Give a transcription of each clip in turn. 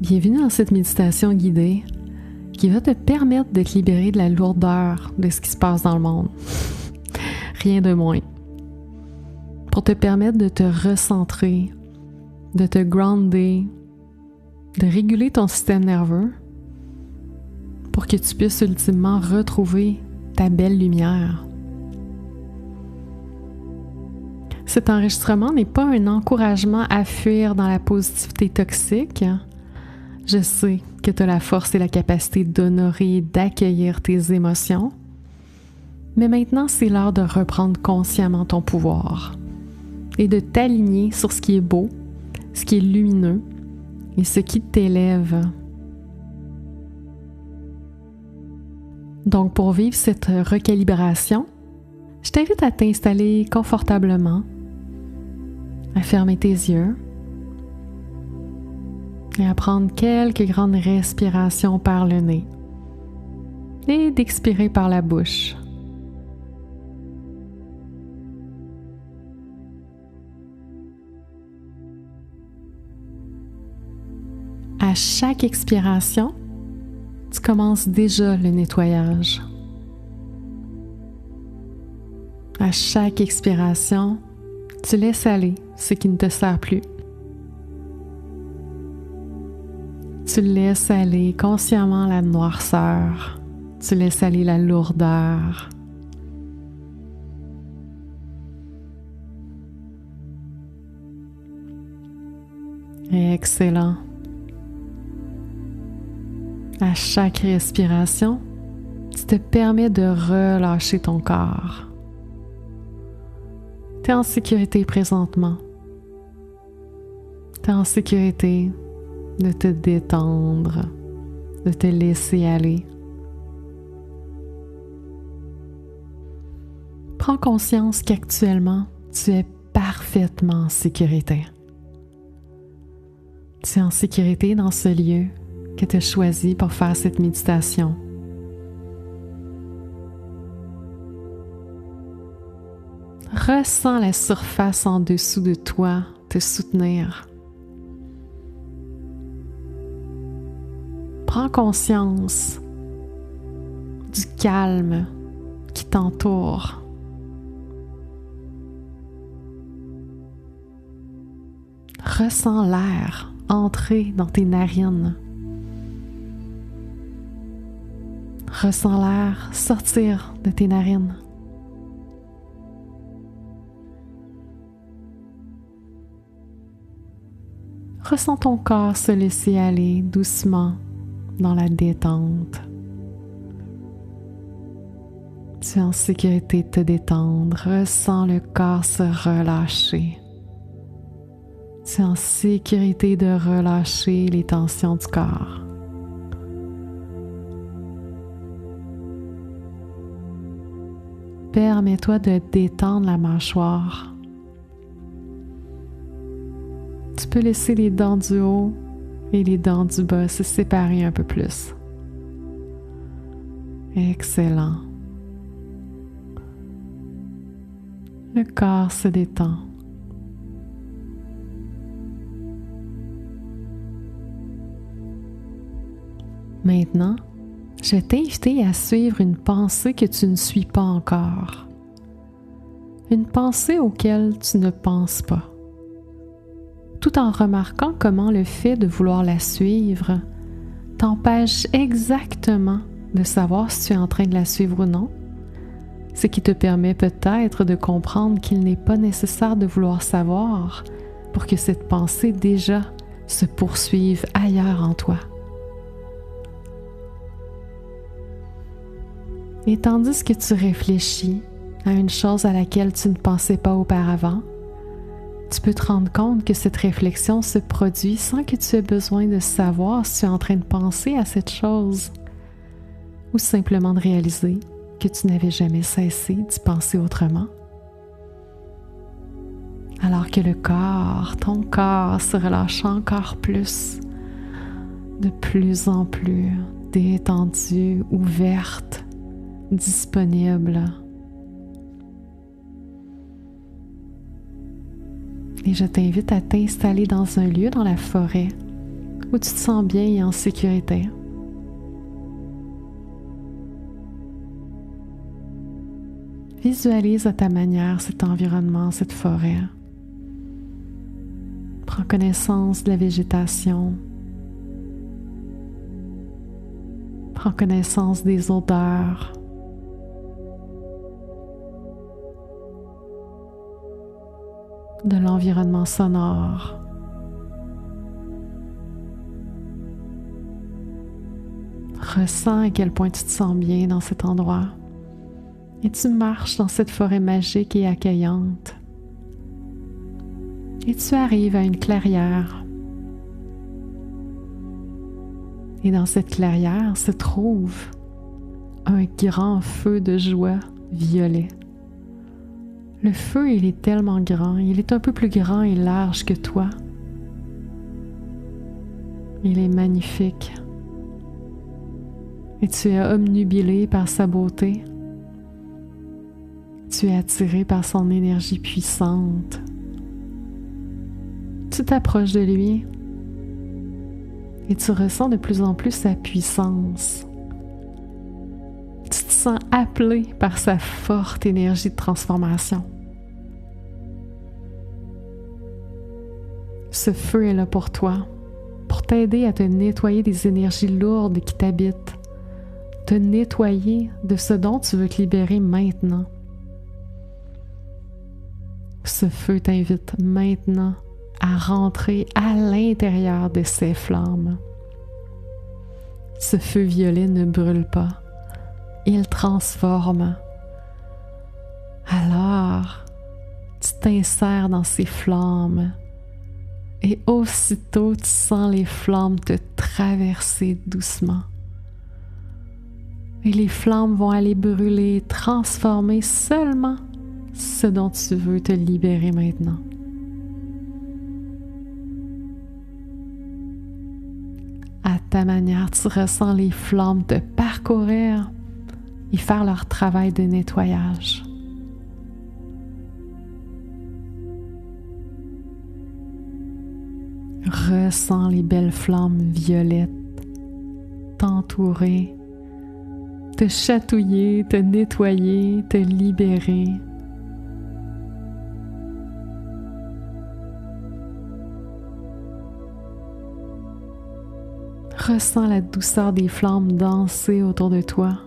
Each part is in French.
Bienvenue dans cette méditation guidée qui va te permettre de te libérer de la lourdeur de ce qui se passe dans le monde. Rien de moins. Pour te permettre de te recentrer, de te grounder, de réguler ton système nerveux pour que tu puisses ultimement retrouver ta belle lumière. Cet enregistrement n'est pas un encouragement à fuir dans la positivité toxique. Je sais que tu as la force et la capacité d'honorer et d'accueillir tes émotions, mais maintenant c'est l'heure de reprendre consciemment ton pouvoir et de t'aligner sur ce qui est beau, ce qui est lumineux et ce qui t'élève. Donc pour vivre cette recalibration, je t'invite à t'installer confortablement, à fermer tes yeux et à prendre quelques grandes respirations par le nez et d'expirer par la bouche. À chaque expiration, tu commences déjà le nettoyage. À chaque expiration, tu laisses aller ce qui ne te sert plus. Tu laisses aller consciemment la noirceur. Tu laisses aller la lourdeur. Excellent. À chaque respiration, tu te permets de relâcher ton corps. Tu es en sécurité présentement. Tu es en sécurité de te détendre, de te laisser aller. Prends conscience qu'actuellement, tu es parfaitement en sécurité. Tu es en sécurité dans ce lieu que tu as choisi pour faire cette méditation. Ressens la surface en dessous de toi te soutenir. Prends conscience du calme qui t'entoure. Ressens l'air entrer dans tes narines. Ressens l'air sortir de tes narines. Ressens ton corps se laisser aller doucement dans la détente. Tu es en sécurité de te détendre. Ressens le corps se relâcher. Tu es en sécurité de relâcher les tensions du corps. Permets-toi de détendre la mâchoire. Tu peux laisser les dents du haut et les dents du bas se séparer un peu plus. Excellent. Le corps se détend. Maintenant, je vais t'inviter à suivre une pensée que tu ne suis pas encore. Une pensée auquel tu ne penses pas. Tout en remarquant comment le fait de vouloir la suivre t'empêche exactement de savoir si tu es en train de la suivre ou non, ce qui te permet peut-être de comprendre qu'il n'est pas nécessaire de vouloir savoir pour que cette pensée déjà se poursuive ailleurs en toi. Et tandis que tu réfléchis à une chose à laquelle tu ne pensais pas auparavant, tu peux te rendre compte que cette réflexion se produit sans que tu aies besoin de savoir si tu es en train de penser à cette chose ou simplement de réaliser que tu n'avais jamais cessé d'y penser autrement. Alors que le corps, ton corps se relâche encore plus, de plus en plus détendu, ouverte, disponible. Et je t'invite à t'installer dans un lieu dans la forêt où tu te sens bien et en sécurité. Visualise à ta manière cet environnement, cette forêt. Prends connaissance de la végétation. Prends connaissance des odeurs. De l'environnement sonore. Ressens à quel point tu te sens bien dans cet endroit. Et tu marches dans cette forêt magique et accueillante. Et tu arrives à une clairière. Et dans cette clairière se trouve un grand feu de joie violet. Le feu, il est tellement grand, il est un peu plus grand et large que toi. Il est magnifique. Et tu es obnubilé par sa beauté. Tu es attiré par son énergie puissante. Tu t'approches de lui et tu ressens de plus en plus sa puissance. Tu te sens appelé par sa forte énergie de transformation. Ce feu est là pour toi, pour t'aider à te nettoyer des énergies lourdes qui t'habitent, te nettoyer de ce dont tu veux te libérer maintenant. Ce feu t'invite maintenant à rentrer à l'intérieur de ces flammes. Ce feu violet ne brûle pas, il transforme. Alors, tu t'insères dans ces flammes et aussitôt tu sens les flammes te traverser doucement. Et les flammes vont aller brûler, transformer seulement ce dont tu veux te libérer maintenant. À ta manière, tu ressens les flammes te parcourir et faire leur travail de nettoyage. Ressens les belles flammes violettes t'entourer, te chatouiller, te nettoyer, te libérer. Ressens la douceur des flammes danser autour de toi.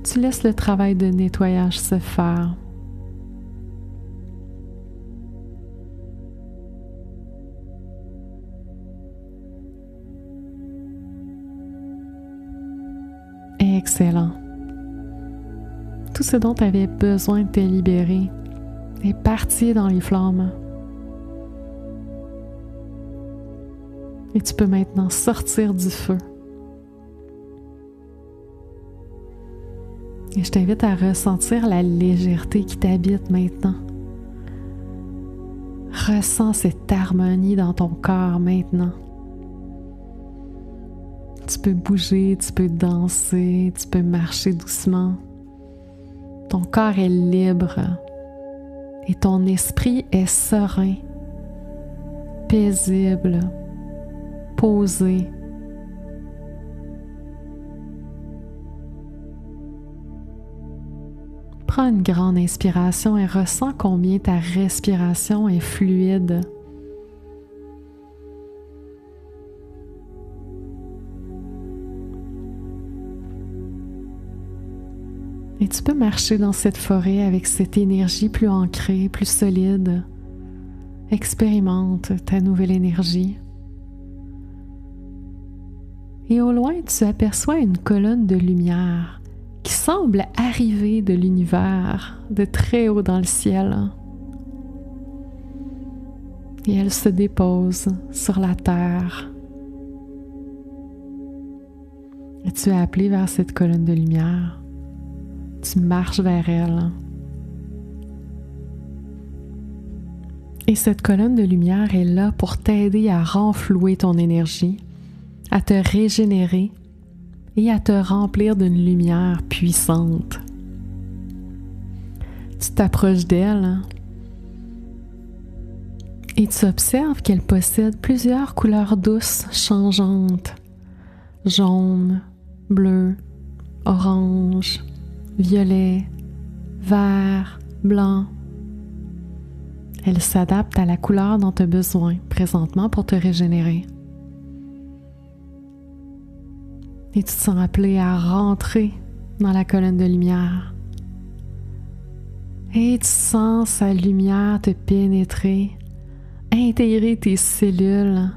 Tu laisses le travail de nettoyage se faire. Excellent. Tout ce dont tu avais besoin de te libérer est parti dans les flammes. Et tu peux maintenant sortir du feu. Et je t'invite à ressentir la légèreté qui t'habite maintenant. Ressens cette harmonie dans ton corps maintenant. Tu peux bouger, tu peux danser, tu peux marcher doucement. Ton corps est libre et ton esprit est serein, paisible, posé. Prends une grande inspiration et ressens combien ta respiration est fluide. Et tu peux marcher dans cette forêt avec cette énergie plus ancrée, plus solide. Expérimente ta nouvelle énergie. Et au loin, tu aperçois une colonne de lumière qui semble arriver de l'univers, de très haut dans le ciel. Et elle se dépose sur la terre. Et tu es appelé vers cette colonne de lumière. Tu marches vers elle. Et cette colonne de lumière est là pour t'aider à renflouer ton énergie, à te régénérer et à te remplir d'une lumière puissante. Tu t'approches d'elle Et tu observes qu'elle possède plusieurs couleurs douces changeantes. Jaune, bleu, orange, violet, vert, blanc. Elle s'adapte à la couleur dont tu as besoin présentement pour te régénérer. Et tu te sens appelé à rentrer dans la colonne de lumière. Et tu sens sa lumière te pénétrer, intégrer tes cellules,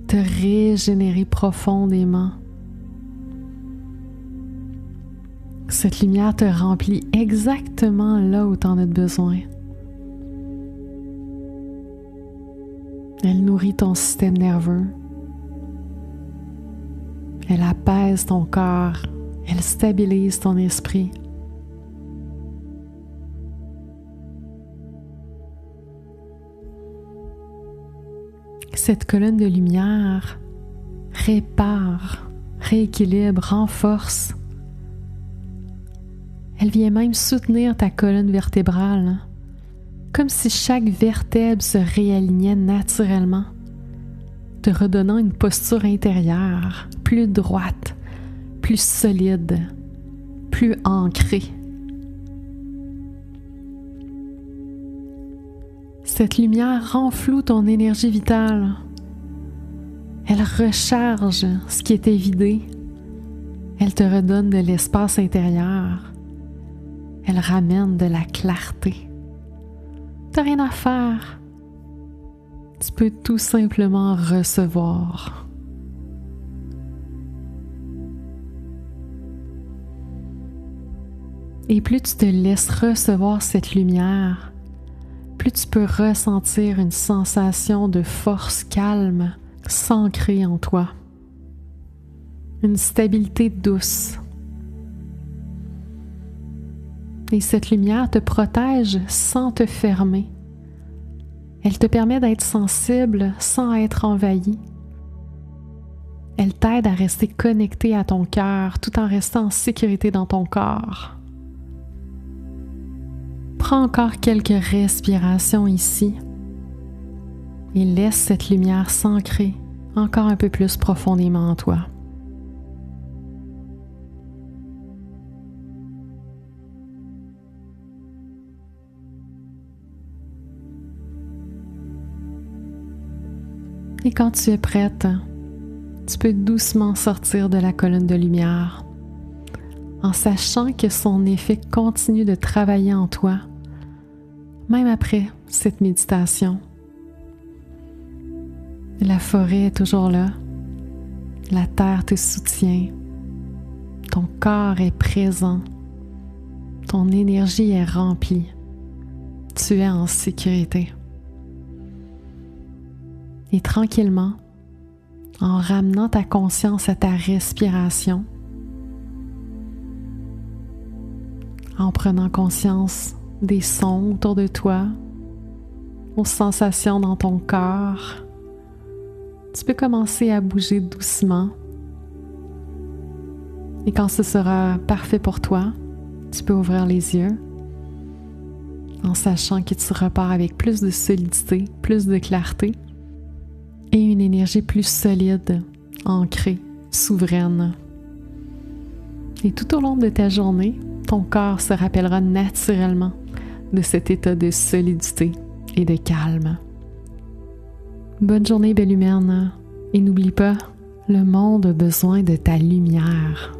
te régénérer profondément. Cette lumière te remplit exactement là où tu en as besoin. Elle nourrit ton système nerveux. Elle apaise ton corps. Elle stabilise ton esprit. Cette colonne de lumière répare, rééquilibre, renforce. Elle vient même soutenir ta colonne vertébrale, comme si chaque vertèbre se réalignait naturellement, te redonnant une posture intérieure plus droite, plus solide, plus ancrée. Cette lumière renfloue ton énergie vitale. Elle recharge ce qui était vidé. Elle te redonne de l'espace intérieur. Elle ramène de la clarté. T'as rien à faire. Tu peux tout simplement recevoir. Et plus tu te laisses recevoir cette lumière, plus tu peux ressentir une sensation de force calme s'ancrer en toi. Une stabilité douce. Et cette lumière te protège sans te fermer. Elle te permet d'être sensible sans être envahi. Elle t'aide à rester connecté à ton cœur tout en restant en sécurité dans ton corps. Prends encore quelques respirations ici et laisse cette lumière s'ancrer encore un peu plus profondément en toi. Et quand tu es prête, tu peux doucement sortir de la colonne de lumière en sachant que son effet continue de travailler en toi, même après cette méditation. La forêt est toujours là, la terre te soutient, ton corps est présent, ton énergie est remplie, tu es en sécurité. Et tranquillement, en ramenant ta conscience à ta respiration, en prenant conscience des sons autour de toi, aux sensations dans ton corps, tu peux commencer à bouger doucement. Et quand ce sera parfait pour toi, tu peux ouvrir les yeux en sachant que tu repars avec plus de solidité, plus de clarté et une énergie plus solide, ancrée, souveraine. Et tout au long de ta journée, ton corps se rappellera naturellement de cet état de solidité et de calme. Bonne journée, belle humaine, et n'oublie pas, le monde a besoin de ta lumière.